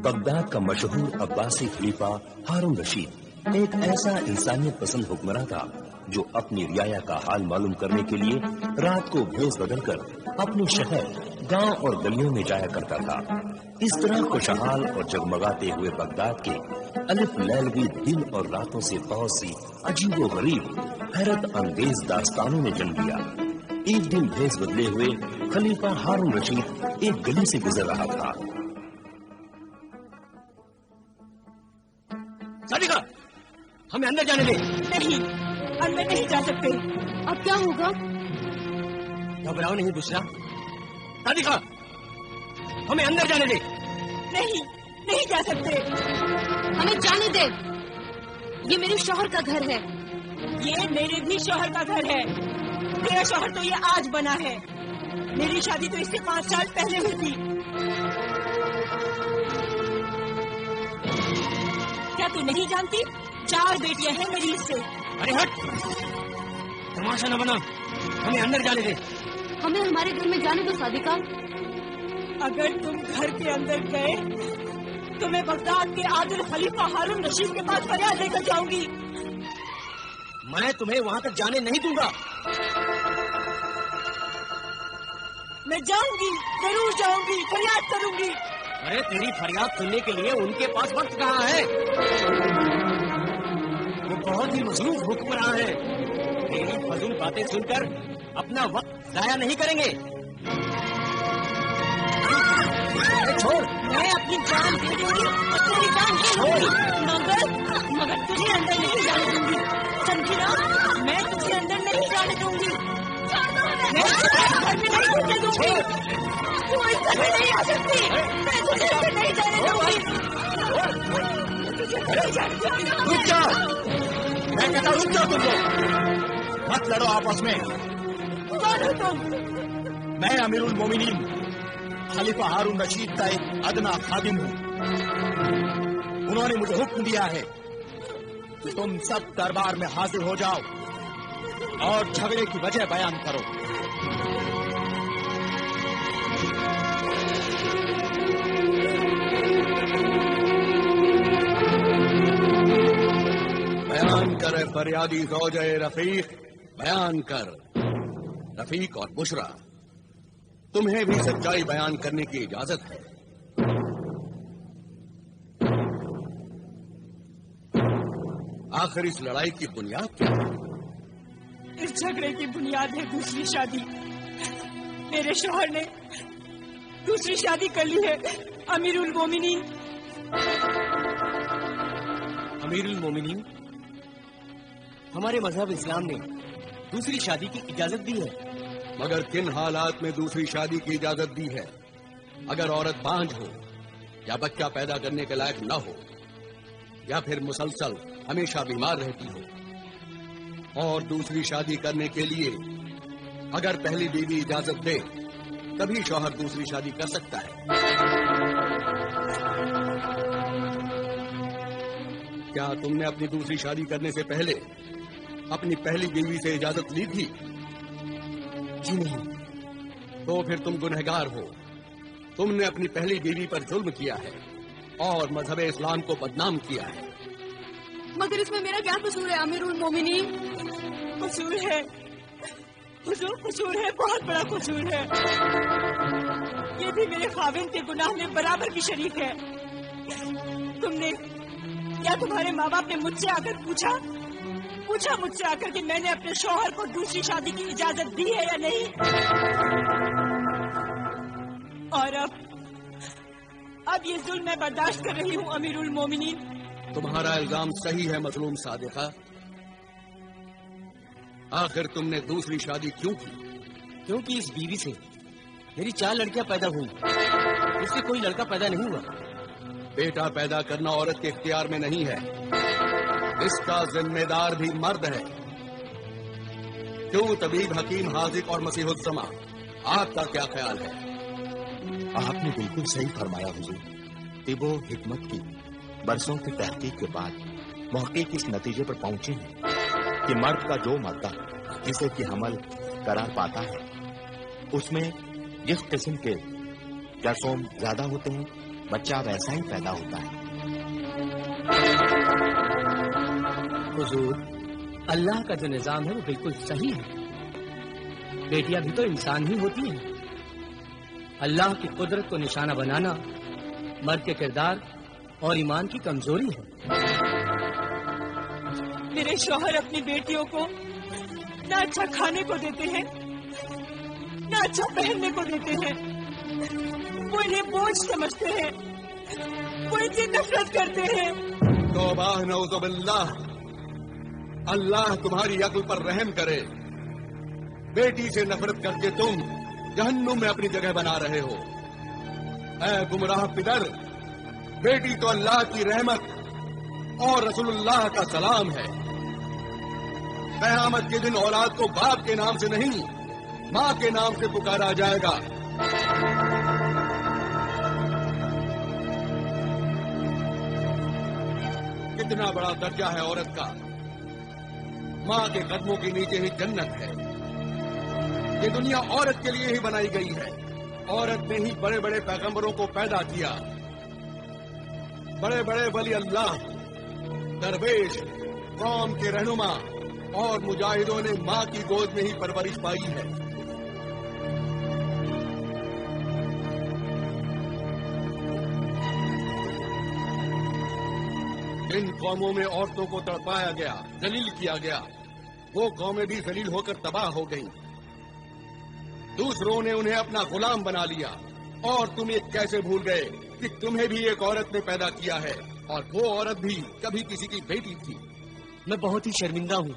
Baghdad का मशहूर अब्बासी खलीफा हारून रशीद एक ऐसा इंसानियत पसंद हुक्मरान था जो अपनी रियाया का हाल मालूम करने के लिए रात को भेष बदलकर अपने शहर, गांव और गलियों में जाया करता था। इस तरह खुशहाल और जगमगाते हुए बगदाद के अलिफ लैलवी दिन और रातों से बहुत सी अजीबो गरीब हैरत अंगेज दास्तानों ने जन्म लिया। एक दिन भेष बदले हुए खलीफा हारून रशीद एक गली से गुजर रहा था। सादिका, हमें अंदर जाने दे। नहीं, अंदर नहीं जा सकते। अब क्या होगा? घबराओ नहीं बुशरा। सादिका, हमें अंदर जाने दे। नहीं, नहीं जा सकते। हमें जाने दे। ये मेरे शौहर का घर है। ये मेरे भी शौहर का घर है। मेरा शौहर तो ये आज बना है। मेरी शादी तो इससे 5 साल पहले हुई थी। क्या तू नहीं जानती? 4 बेटियां हैं मेरी इससे। अरे हट, तमाशा न बना। हमें अंदर जाने दे। हमें हमारे घर में जाने दो सादिका। अगर तुम घर के अंदर गए तो मैं बगदाद के आदिल खलीफा हारून रशीद के पास फरियाद लेकर जाऊंगी। मैं तुम्हें वहां तक जाने नहीं दूंगा। मैं जाऊंगी, जरूर जाऊंगी, फरियाद करूंगी। अरे तेरी फरियाद सुनने के लिए उनके पास वक्त कहाँ है? वो बहुत ही मसरूफ हुक्मरान है। तेरी फजूल बातें सुनकर अपना वक्त जाया नहीं करेंगे। छोड़। मैं अपनी जान दे दूंगी और तेरी जान ले लूंगी। मगर तुझे अंदर नहीं जाने दूंगी, समझी ना? मैं तुझे अंदर नहीं जाने दूंगी। मैं घर में नहीं घुसने दूंगी। तू इस घर में नहीं आ सकती। मैं तुझे अंदर नहीं जाने दूंगी। तुझे नहीं जाने दूंगी। रुक जाओ, मैं कहता रुक जाओ। तुम लोग मत लड़ो आपस में। कौन हो तुम? मैं अमीरुल मोमिनीन खलीफा हारून रशीद का एक अदना खादिम हूँ। उन्होंने मुझे हुक्म दिया है कि तुम सब दरबार में हाजिर हो जाओ और झगड़े की वजह बयान करो। बयान कर फरियादी ज़ौजे रफीक, बयान कर। रफीक और बुशरा, तुम्हें भी सच्चाई बयान करने की इजाजत है। आखिर इस लड़ाई की बुनियाद क्या है? इस झगड़े की बुनियाद है दूसरी शादी। मेरे शौहर ने दूसरी शादी कर ली है। अमीरुल मोमिनीन। अमीरुल मोमिनीन, हमारे मजहब इस्लाम ने दूसरी शादी की इजाजत दी है। मगर किन हालात में दूसरी शादी की इजाजत दी है? अगर औरत बांझ हो या बच्चा पैदा करने के लायक न हो या फिर मुसलसल हमेशा बीमार रहती हो। और दूसरी शादी करने के लिए अगर पहली बीवी इजाजत दे तभी शौहर दूसरी शादी कर सकता है। क्या तुमने अपनी दूसरी शादी करने से पहले अपनी पहली बीवी से इजाजत ली थी? जी नहीं। तो फिर तुम गुनहगार हो। तुमने अपनी पहली बीवी पर जुल्म किया है और मजहब इस्लाम को बदनाम किया है। मगर इसमें मेरा क्या कसूर है अमीरुल मोमिनीन? कसूर है हुजूर, कसूर है, बहुत बड़ा कसूर है। ये भी मेरे खाविंद के गुनाह में बराबर की शरीक है। तुमने या तुम्हारे माँ बाप ने मुझसे आकर पूछा मुझसे आकर कि मैंने अपने शौहर को दूसरी शादी की इजाजत दी है या नहीं? और अब ये जुल्म मैं बर्दाश्त कर रही हूँ अमीरुल मोमिनीन। तुम्हारा इल्जाम सही है मजलूम सादिका। आखिर तुमने दूसरी शादी क्यों की? क्योंकि इस बीवी से मेरी 4 लड़कियां पैदा हुई, इससे कोई लड़का पैदा नहीं हुआ। बेटा पैदा करना औरत के इख्तियार में नहीं है, इसका जिम्मेदार भी मर्द है। क्यों तबीब, हकीम, हाजिक और मसीहुज़्ज़मा, आपका क्या ख्याल है? आपने बिल्कुल सही फरमाया हुजूर। तिबो हिकमत की बरसों की तहकीक के बाद मुहक्किक इस नतीजे पर पहुंचे हैं कि मर्द का जो मादा जिसे कि हमल करार पाता है उसमें जिस किस्म के जरासीम ज्यादा होते हैं بچہ ویسا ہی پیدا ہوتا ہے۔ حضور، اللہ کا جو نظام ہے وہ بالکل صحیح ہے۔ بیٹیاں بھی تو انسان ہی ہوتی ہیں۔ اللہ کی قدرت کو نشانہ بنانا مرد کے کردار اور ایمان کی کمزوری ہے۔ میرے شوہر اپنی بیٹیوں کو نہ اچھا کھانے کو دیتے ہیں نہ اچھا پہننے کو دیتے ہیں، وہ انہیں بوجھ سمجھتے ہیں، وہ ان سے نفرت کرتے ہیں۔ توبہ نعوذ باللہ، اللہ تمہاری عقل پر رحم کرے۔ بیٹی سے نفرت کر کے تم جہنم میں اپنی جگہ بنا رہے ہو۔ اے گمراہ پدر، بیٹی تو اللہ کی رحمت اور رسول اللہ کا سلام ہے۔ قیامت کے دن اولاد کو باپ کے نام سے نہیں، ماں کے نام سے پکارا جائے گا۔ کتنا بڑا درجہ ہے عورت کا! ماں کے قدموں کے نیچے ہی جنت ہے۔ یہ دنیا عورت کے لیے ہی بنائی گئی ہے۔ عورت نے ہی بڑے بڑے پیغمبروں کو پیدا کیا، بڑے بڑے ولی اللہ، درویش، قوم کے رہنما اور مجاہدوں نے ماں کی گود میں ہی پرورش پائی ہے۔ جن قوموں میں عورتوں کو تڑپایا گیا، ذلیل کیا گیا، وہ قومیں بھی ذلیل ہو کر تباہ ہو گئیں۔ دوسروں نے انہیں اپنا غلام بنا لیا، اور تم یہ کیسے بھول گئے کہ تمہیں بھی ایک عورت نے پیدا کیا ہے، اور وہ عورت بھی کبھی کسی کی بیٹی تھی۔ میں بہت ہی شرمندہ ہوں۔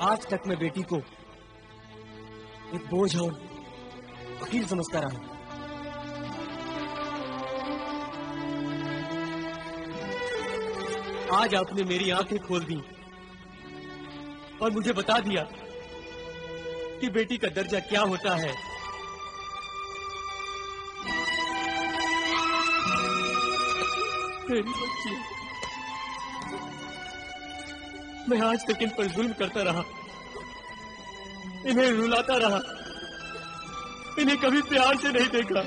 آج تک میں بیٹی کو ایک بوجھ اور وکیل سمجھتا رہا۔ آج آپ نے میری آنکھیں کھول دی اور مجھے بتا دیا کہ بیٹی کا درجہ کیا ہوتا ہے۔ میری بچی، میں آج تک ان پر ظلم کرتا رہا، انہیں رلاتا رہا، انہیں کبھی پیار سے نہیں دیکھا۔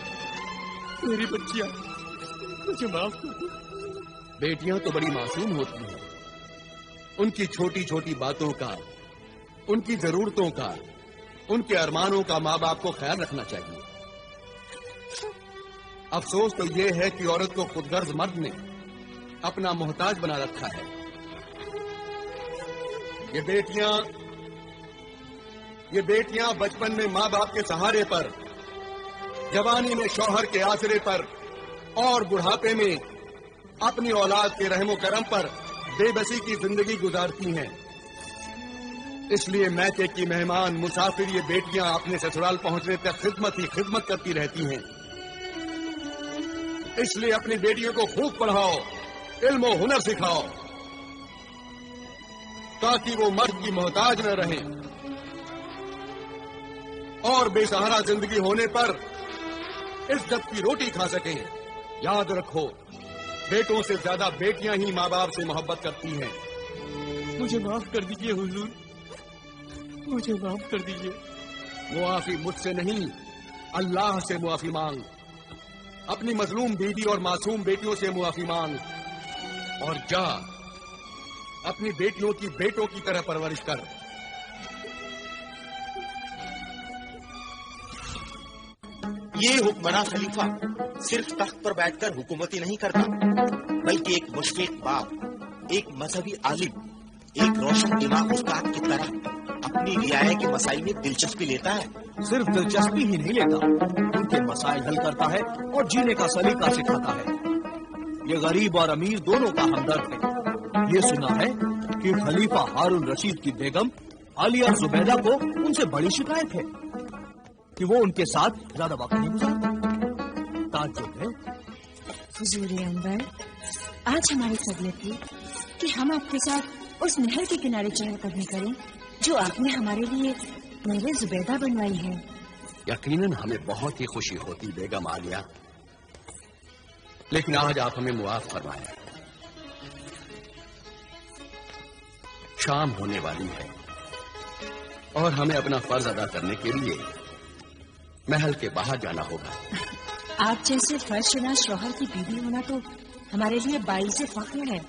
میری بچیاں، مجھے معاف کر دو۔ بیٹیاں تو بڑی معصوم ہوتی ہیں۔ ان کی چھوٹی چھوٹی باتوں کا، ان کی ضرورتوں کا، ان کے ارمانوں کا ماں باپ کو خیال رکھنا چاہیے۔ افسوس تو یہ ہے کہ عورت کو خود غرض مرد نے اپنا محتاج بنا رکھا ہے۔ یہ بیٹیاں بچپن میں ماں باپ کے سہارے پر، جوانی میں شوہر کے آسرے پر، اور بڑھاپے میں اپنی اولاد کے رحم و کرم پر بے بسی کی زندگی گزارتی ہیں۔ اس لیے میکے کی مہمان، مسافر یہ بیٹیاں اپنے سسرال پہنچنے تک خدمت کرتی رہتی ہیں۔ اس لیے اپنی بیٹیوں کو خوب پڑھاؤ، علم و ہنر سکھاؤ، تاکہ وہ مرد کی محتاج نہ رہیں، اور بے سہارا زندگی ہونے پر عزت کی روٹی کھا سکیں۔ یاد رکھو، بیٹوں سے زیادہ بیٹیاں ہی ماں باپ سے محبت کرتی ہیں۔ مجھے معاف کر دیجئے حضور، مجھے معاف کر دیجئے۔ معافی مجھ سے نہیں، اللہ سے معافی مانگ۔ اپنی مظلوم بیوی اور معصوم بیٹیوں سے معافی مانگ، اور جا اپنی بیٹیوں کی بیٹوں کی طرح پرورش کر۔ یہ حکمراں خلیفہ صرف تخت پر بیٹھ کر حکومتی نہیں کرتا، بلکہ ایک مشفق باپ، ایک مذہبی عالم، ایک روشن دماغ استاد کی طرح اپنی رعایا کے مسائل میں دلچسپی لیتا ہے۔ صرف دلچسپی ہی نہیں لیتا، ان کے مسائل حل کرتا ہے اور جینے کا سلیقہ سکھاتا ہے۔ یہ غریب اور امیر دونوں کا ہمدرد ہے۔ یہ سنا ہے کہ خلیفہ ہارون رشید کی بیگم عالیہ زبیدہ کو ان سے بڑی شکایت ہے کہ وہ ان کے ساتھ زیادہ وقت نہیں گزارتا۔ تعجب ہے حضور انور، آج ہماری طبیعت تھی کہ ہم آپ کے ساتھ اس نہر کے کنارے چہل قدمی کریں جو آپ نے ہمارے لیے میرے زبیدہ بنوائی ہے۔ یقیناً ہمیں بہت ہی خوشی ہوتی بیگم عالیہ، لیکن آج آپ ہمیں معاف فرمائیں۔ شام ہونے والی ہے اور ہمیں اپنا فرض ادا کرنے کے لیے محل کے باہر جانا ہوگا۔ आप जैसे फर्शनाश शौहर की बीवी होना तो हमारे लिए बाइज़ फख्र है।